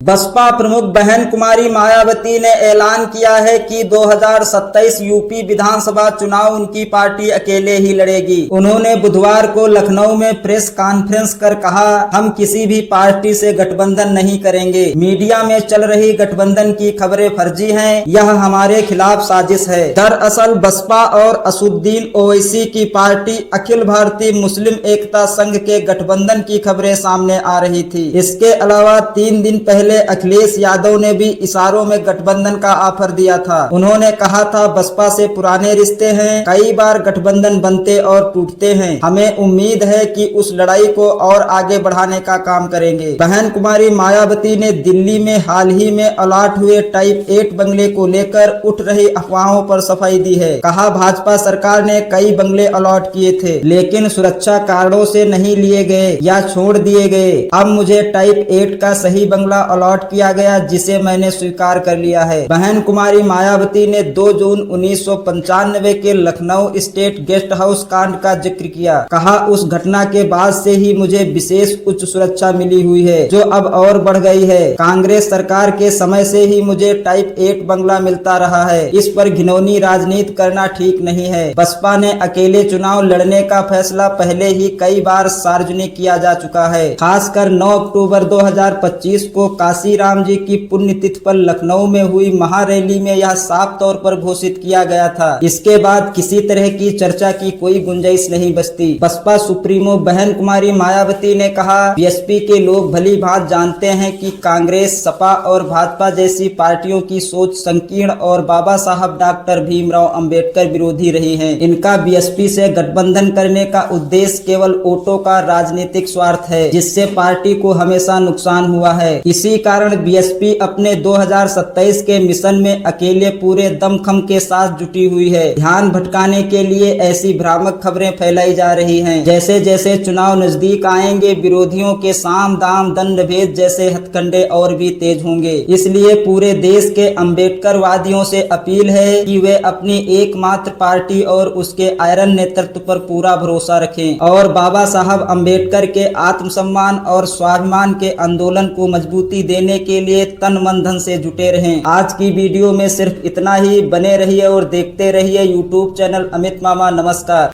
बसपा प्रमुख बहन कुमारी मायावती ने ऐलान किया है कि 2027 यूपी विधानसभा चुनाव उनकी पार्टी अकेले ही लड़ेगी। उन्होंने बुधवार को लखनऊ में प्रेस कॉन्फ्रेंस कर कहा, हम किसी भी पार्टी से गठबंधन नहीं करेंगे। मीडिया में चल रही गठबंधन की खबरें फर्जी हैं, यह हमारे खिलाफ साजिश है। दरअसल बसपा और असदुद्दीन ओवैसी की पार्टी अखिल भारतीय मुस्लिम एकता संघ के गठबंधन की खबरें सामने आ रही थी। इसके अलावा 3 दिन पहले अखिलेश यादव ने भी इशारों में गठबंधन का ऑफर दिया था। उन्होंने कहा था, बसपा से पुराने रिश्ते हैं, कई बार गठबंधन बनते और टूटते हैं। हमें उम्मीद है कि उस लड़ाई को और आगे बढ़ाने का काम करेंगे। बहन कुमारी मायावती ने दिल्ली में हाल ही में अलॉट हुए टाइप 8 बंगले को लेकर उठ रही अफवाहों पर सफाई दी है। कहा, भाजपा सरकार ने कई बंगले अलॉट किए थे, लेकिन सुरक्षा कारणों से नहीं लिए गए या छोड़ दिए गए। अब मुझे टाइप 8 का सही बंगला अलॉट किया गया, जिसे मैंने स्वीकार कर लिया है। बहन कुमारी मायावती ने 2 जून 1995 के लखनऊ स्टेट गेस्ट हाउस कांड का जिक्र किया। कहा, उस घटना के बाद से ही मुझे विशेष उच्च सुरक्षा मिली हुई है, जो अब और बढ़ गई है। कांग्रेस सरकार के समय से ही मुझे टाइप 8 बंगला मिलता रहा है। इस पर घिनौनी राजनीति करना ठीक नहीं है। बसपा ने अकेले चुनाव लड़ने का फैसला पहले ही कई बार सार्वजनिक किया जा चुका है। खासकर 9 अक्टूबर 2025 को काशीराम जी की पुण्यतिथि पर लखनऊ में हुई महारैली में यह साफ तौर पर घोषित किया गया था। इसके बाद किसी तरह की चर्चा की कोई गुंजाइश नहीं बचती। बसपा सुप्रीमो बहन कुमारी मायावती ने कहा, बीएसपी के लोग भली भांति जानते हैं कि कांग्रेस, सपा और भाजपा जैसी पार्टियों की सोच संकीर्ण और बाबा साहब डॉक्टर भीमराव अंबेडकर विरोधी रही है। इनका बीएसपी से गठबंधन करने का उद्देश्य केवल वोटों का राजनीतिक स्वार्थ है, जिससे पार्टी को हमेशा नुकसान हुआ है। इसी कारण बीएसपी अपने 2027 के मिशन में अकेले पूरे दमखम के साथ जुटी हुई है। ध्यान भटकाने के लिए ऐसी भ्रामक खबरें फैलाई जा रही हैं। जैसे जैसे चुनाव नजदीक आएंगे, विरोधियों के साम दाम दंड भेद जैसे हथकंडे और भी तेज होंगे। इसलिए पूरे देश के अंबेडकर वादियों से अपील है कि वे अपनी एकमात्र पार्टी और उसके आयरन नेतृत्व पर पूरा भरोसा रखें और बाबा साहब अंबेडकर के आत्मसम्मान और स्वाभिमान के आंदोलन को मजबूती देने के लिए तन मन धन से जुटे रहें। आज की वीडियो में सिर्फ इतना ही। बने रहिए और देखते रहिए यूट्यूब चैनल अमित मामा। नमस्कार।